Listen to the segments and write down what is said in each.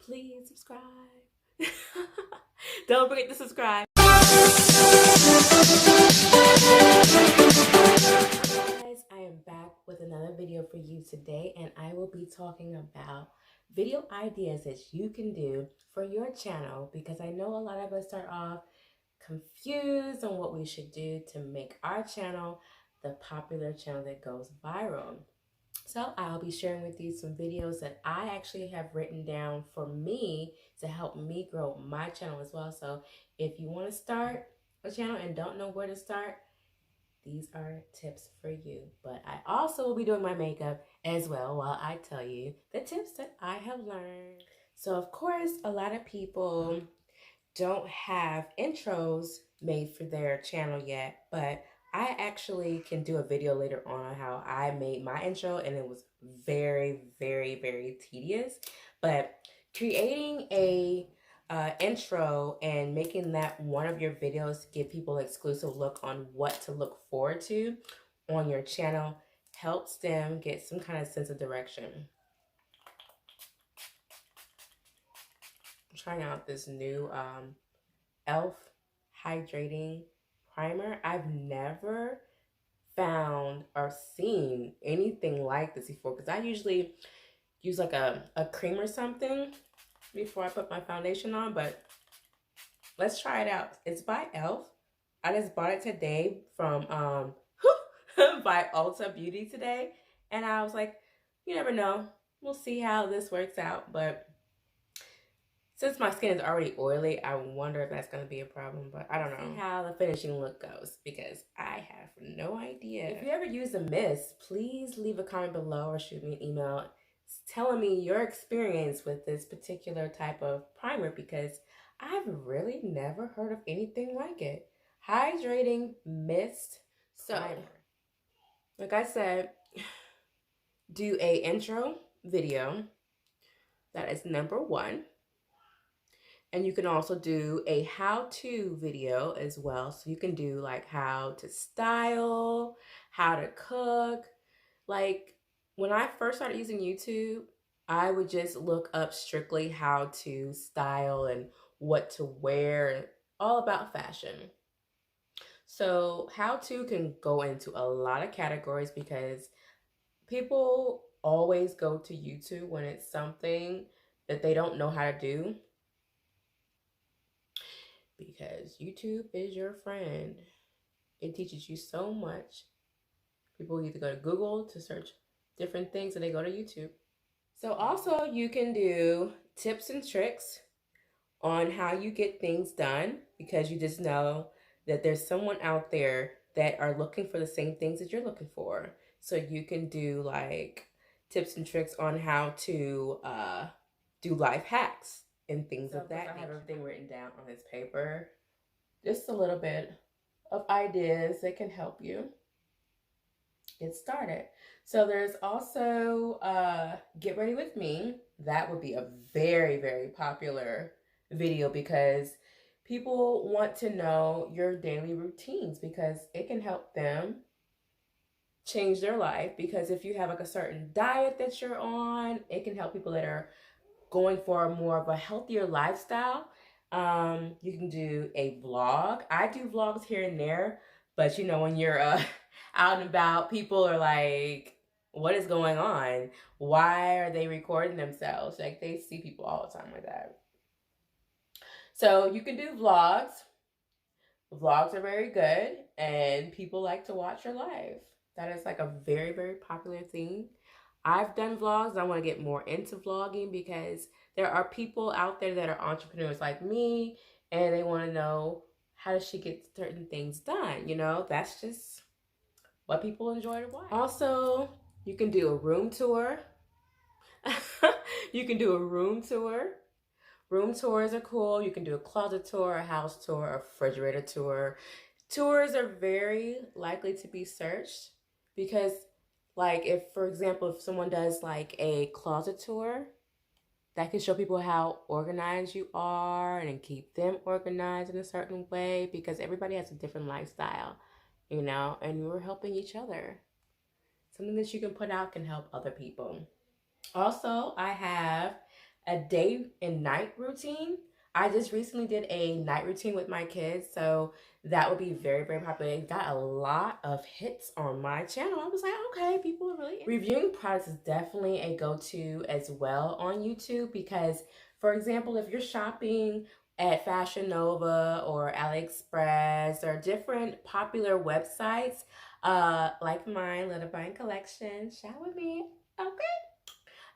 please subscribe. Don't forget to subscribe. Guys, I am back with another video for you today, and I will be talking about video ideas that you can do for your channel, because I know a lot of us start off confused on what we should do to make our channel the popular channel that goes viral. So I'll be sharing with you some videos that I actually have written down for me to help me grow my channel as well. So if you want to start a channel and don't know where to start, these are tips for you. But I also will be doing my makeup as well while I tell you the tips that I have learned. So of course, a lot of people don't have intros made for their channel yet, but I actually can do a video later on how I made my intro, and it was very, very, very tedious. But creating a intro and making that one of your videos to give people an exclusive look on what to look forward to on your channel helps them get some kind of sense of direction. I'm trying out this new e.l.f. hydrating primer. I've never found or seen anything like this before, because I usually use like a cream or something before I put my foundation on, but let's try it out. It's by e.l.f. I just bought it today from by Ulta Beauty today, and I was like, you never know, we'll see how this works out. But since my skin is already oily, I wonder if that's going to be a problem, but I don't know. See how the finishing look goes, because I have no idea. If you ever use a mist, please leave a comment below or shoot me an email telling me your experience with this particular type of primer, because I've really never heard of anything like it. Hydrating mist primer. Like I said, do a intro video. That is number one. And you can also do a how-to video as well. So you can do like how to style, how to cook. Like when I first started using YouTube, I would just look up strictly how to style and what to wear, all about fashion. So how-to can go into a lot of categories, because people always go to YouTube when it's something that they don't know how to do, because YouTube is your friend. It teaches you so much. People either go to Google to search different things, or they go to YouTube. So also you can do tips and tricks on how you get things done, because you just know that there's someone out there that are looking for the same things that you're looking for. So you can do like tips and tricks on how to do life hacks and things of that. I have everything written down on this paper. Just a little bit of ideas that can help you get started. So there's also Get Ready With Me. That would be a very, very popular video, because people want to know your daily routines, because it can help them change their life. Because if you have like a certain diet that you're on, it can help people that are going for more of a healthier lifestyle. You can do a vlog. I do vlogs here and there, but you know, when you're out and about, people are like, what is going on? Why are they recording themselves? Like, they see people all the time like that. So you can do vlogs. Vlogs are very good, and people like to watch your life. That is like a very, very popular thing. I've done vlogs, and I want to get more into vlogging, because there are people out there that are entrepreneurs like me, and they want to know, how does she get certain things done? You know, that's just what people enjoy to watch. Also, you can do a room tour. You can do a room tour. Room tours are cool. You can do a closet tour, a house tour, a refrigerator tour. Tours are very likely to be searched, because like if, for example, if someone does like a closet tour, that can show people how organized you are and keep them organized in a certain way, because everybody has a different lifestyle, you know, and we're helping each other. Something that you can put out can help other people. Also, I have a day and night routine. I just recently did a night routine with my kids, so that would be very, very popular. It got a lot of hits on my channel. I was like, okay, people are really reviewing products is definitely a go-to as well on YouTube because, for example, if you're shopping at Fashion Nova or AliExpress or different popular websites, like mine, Little Buying Collection, shop with me, okay?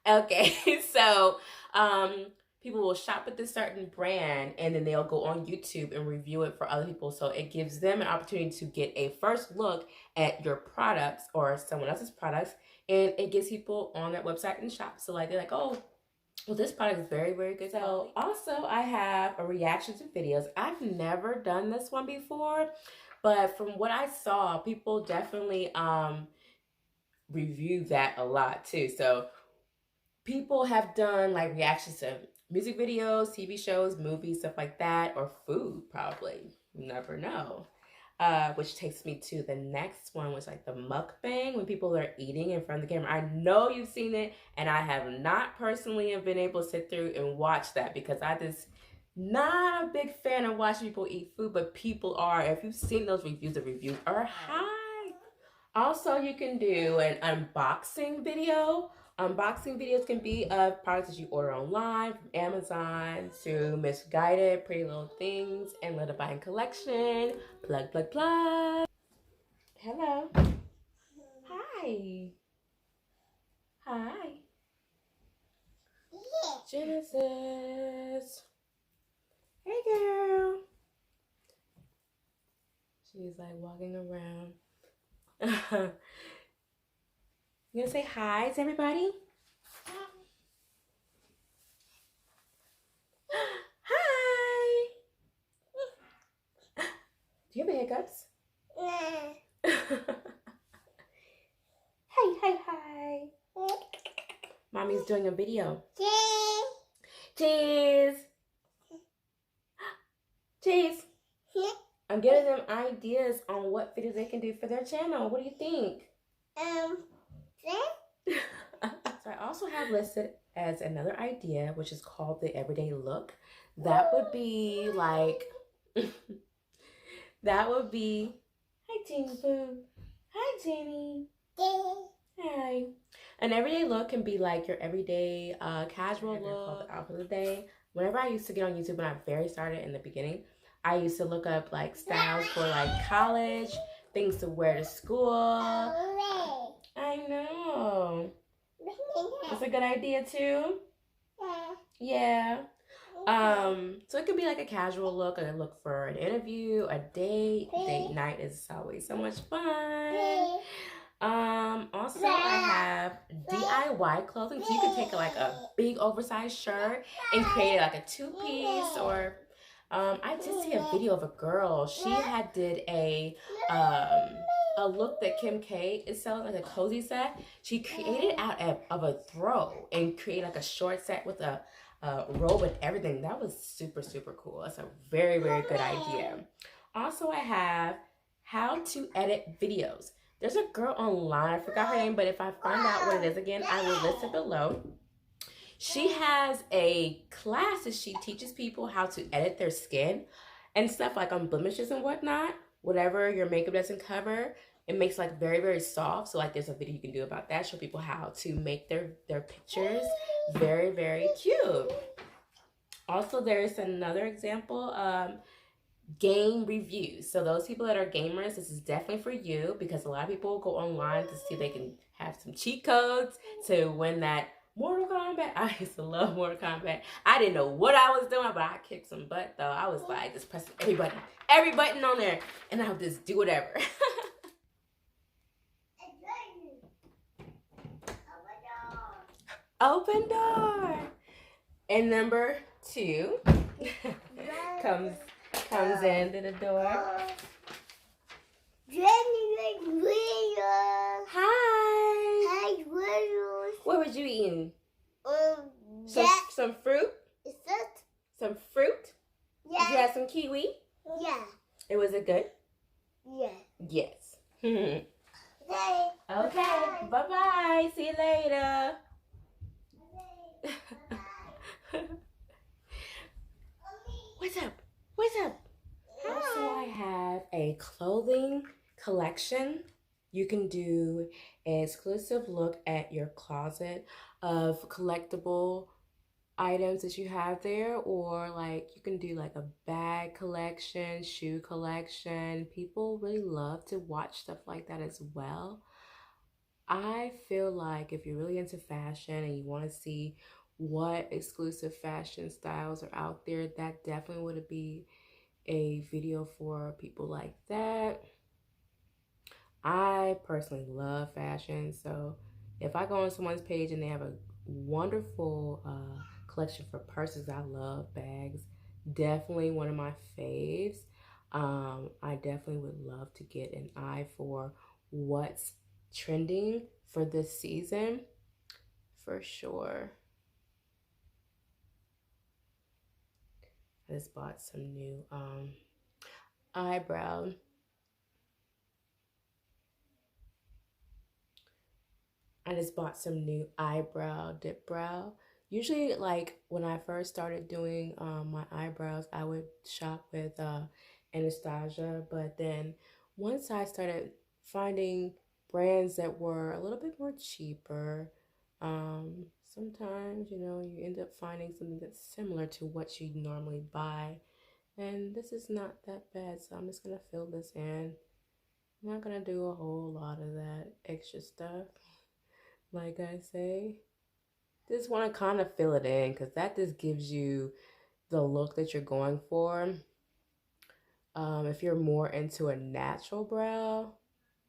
Okay, so people will shop with this certain brand and then they'll go on YouTube and review it for other people. So it gives them an opportunity to get a first look at your products or someone else's products, and it gets people on that website and shop. So like they're like, oh, well, this product is very, very good. So also I have a reaction to videos. I've never done this one before, but from what I saw, people definitely review that a lot too. So people have done like reactions to music videos, TV shows, movies, stuff like that, or food probably. You never know. Which takes me to the next one, which is like the mukbang, when people are eating in front of the camera. I know you've seen it, and I have not personally have been able to sit through and watch that because I just not a big fan of watching people eat food, but people are. If you've seen those reviews, the reviews are high. Also, you can do an unboxing video. Unboxing videos can be of products that you order online, from Amazon to Misguided, Pretty Little Things, and Little Buying Collection. Plug, plug, plug. Hello. Hi. Hi. Genesis. Hey, girl. She's like walking around. You gonna say hi to everybody? Hi! Do you have hiccups? Hi. Mommy's doing a video. Cheese! Cheese! I'm giving them ideas on what videos they can do for their channel. What do you think? So I also have listed as another idea, which is called the everyday look. That would be like, that would be, hi Jeannie Boo. Hi Jeannie. Hi. An everyday look can be like your everyday casual look, outfit of the day. Whenever I used to get on YouTube when I very started in the beginning, I used to look up like styles for like college, things to wear to school. I know. That's a good idea too. Yeah. So it could be like a casual look, a look for an interview, a date. Date night is always so much fun. Also I have DIY clothing. So you can take like a big oversized shirt and create it like a two-piece, or I did see a video of a girl. She had did a look that Kim K is selling, like a cozy set. She created out of a throw and created like a short set with a robe and everything. That was super, super cool. That's a very, very good idea. Also, I have how to edit videos. There's a girl online, I forgot her name, but if I find out what it is again, I will list it below. She has a class that she teaches people how to edit their skin and stuff like on blemishes and whatnot. Whatever your makeup doesn't cover, it makes like very, very soft. So like there's a video you can do about that. Show people how to make their pictures very, very cute. Also, there's another example, game reviews. So those people that are gamers, this is definitely for you because a lot of people go online to see if they can have some cheat codes to win that Mortal Kombat. I used to love Mortal Kombat. I didn't know what I was doing, but I kicked some butt though. I was like just pressing every button on there, and I would just do whatever. Open door. And number 2 comes into the door. Hi. What was you eating? Some fruit? Some fruit? Yeah. Did you have some kiwi? Yeah. Was it good? Yeah. Yes. Okay. Bye-bye. See you later. a clothing collection. You can do an exclusive look at your closet of collectible items that you have there, or like you can do like a bag collection, shoe collection. People really love to watch stuff like that as well. I feel like if you're really into fashion and you want to see what exclusive fashion styles are out there, that definitely would be a video for people like that. I personally love fashion, so if I go on someone's page and they have a wonderful collection for purses, I love bags. Definitely one of my faves. I definitely would love to get an eye for what's trending for this season, for sure. I just bought some new eyebrow. I just bought some new eyebrow dip brow. Usually, like when I first started doing my eyebrows, I would shop with Anastasia. But then once I started finding brands that were a little bit more cheaper, sometimes, you end up finding something that's similar to what you normally buy. And this is not that bad, so I'm just gonna fill this in. I'm not gonna do a whole lot of that extra stuff. Like I say, just want to kind of fill it in because that just gives you the look that you're going for. If you're more into a natural brow,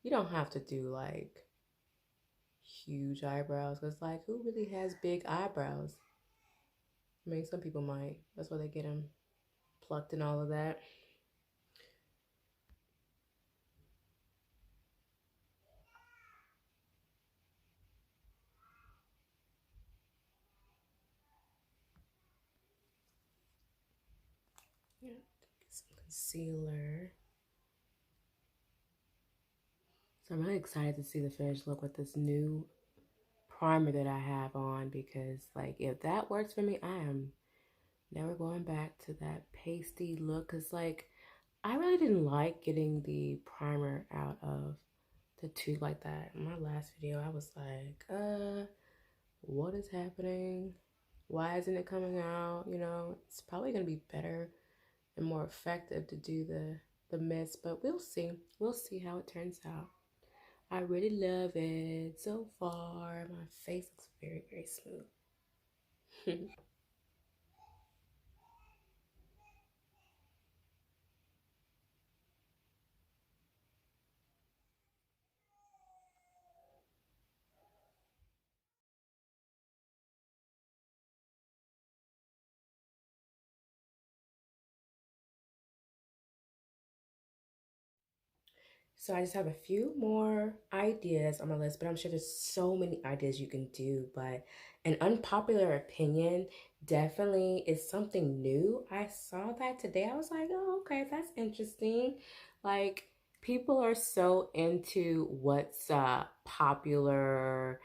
you don't have to do like huge eyebrows because, like, who really has big eyebrows? I mean, some people might. That's why they get them plucked and all of that. Yeah, get some concealer. So I'm really excited to see the finished look with this new primer that I have on because, like, if that works for me, I am never going back to that pasty look because, like, I really didn't like getting the primer out of the tube like that. In my last video, I was like, what is happening? Why isn't it coming out? It's probably going to be better and more effective to do the mist, but we'll see. We'll see how it turns out. I really love it so far. My face looks very, very smooth. So I just have a few more ideas on my list, but I'm sure there's so many ideas you can do. But an unpopular opinion definitely is something new. I saw that today. I was like, oh, okay, that's interesting. Like, people are so into what's popular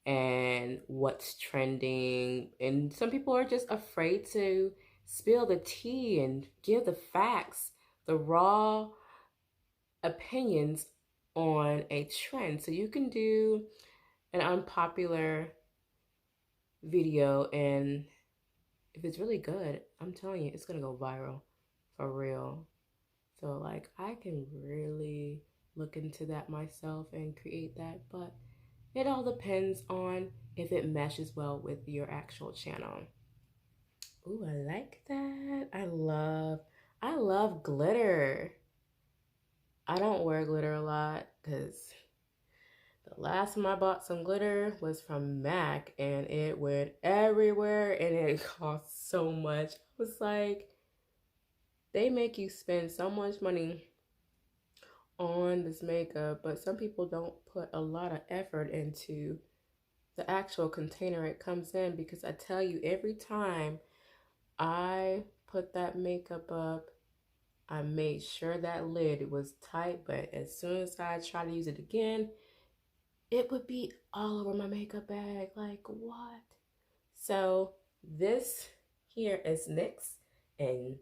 and what's trending, and some people are just afraid to spill the tea and give the facts, the raw opinions on a trend. So you can do an unpopular video, and if it's really good, I'm telling you, it's gonna go viral for real. So like I can really look into that myself and create that, but it all depends on if it meshes well with your actual channel. Ooh, I like that. I love glitter. I don't wear glitter a lot because the last time I bought some glitter was from MAC and it went everywhere and it cost so much. I was like, they make you spend so much money on this makeup, but some people don't put a lot of effort into the actual container it comes in, because I tell you, every time I put that makeup up, I made sure that lid was tight, but as soon as I try to use it again, it would be all over my makeup bag. Like, what? So this here is NYX, and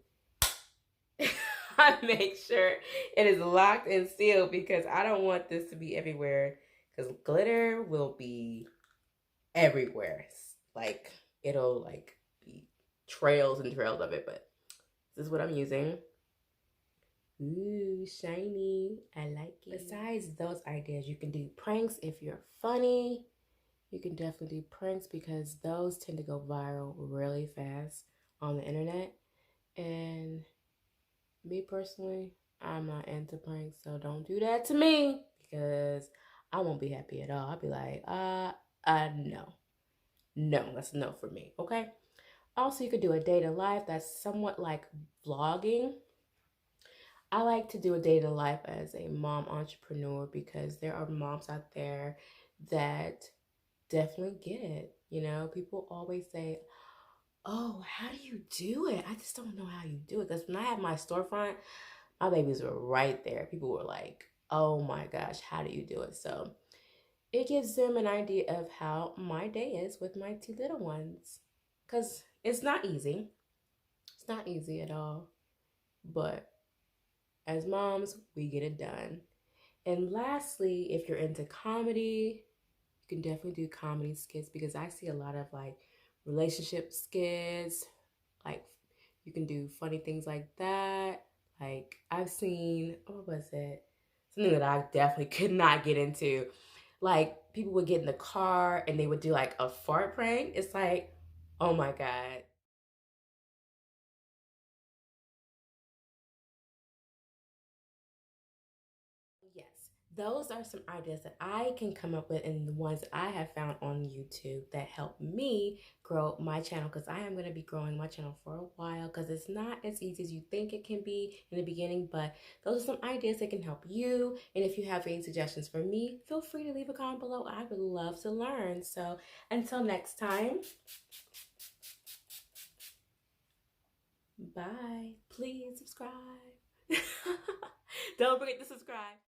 I make sure it is locked and sealed because I don't want this to be everywhere because glitter will be everywhere. Like it'll like be trails and trails of it, but this is what I'm using. Ooh, shiny. I like it. Besides those ideas, you can do pranks if you're funny. You can definitely do pranks because those tend to go viral really fast on the internet. And me personally, I'm not into pranks, so don't do that to me because I won't be happy at all. I'll be like, no. No, that's a no for me, okay? Also, you could do a day to life that's somewhat like vlogging. I like to do a day to life as a mom entrepreneur because there are moms out there that definitely get it. You know, people always say, oh, how do you do it? I just don't know how you do it. Because when I had my storefront, my babies were right there. People were like, oh my gosh, how do you do it? So it gives them an idea of how my day is with my two little ones. Because it's not easy. It's not easy at all. But as moms, we get it done. And lastly, if you're into comedy, you can definitely do comedy skits because I see a lot of like relationship skits, like you can do funny things like that. Like I've seen, what was it? Something that I definitely could not get into. Like people would get in the car and they would do like a fart prank. It's like, oh my God. Yes, those are some ideas that I can come up with and the ones that I have found on YouTube that help me grow my channel because I am going to be growing my channel for a while because it's not as easy as you think it can be in the beginning, but those are some ideas that can help you. And if you have any suggestions for me, feel free to leave a comment below. I would love to learn. So until next time, bye. Please subscribe. Don't forget to subscribe.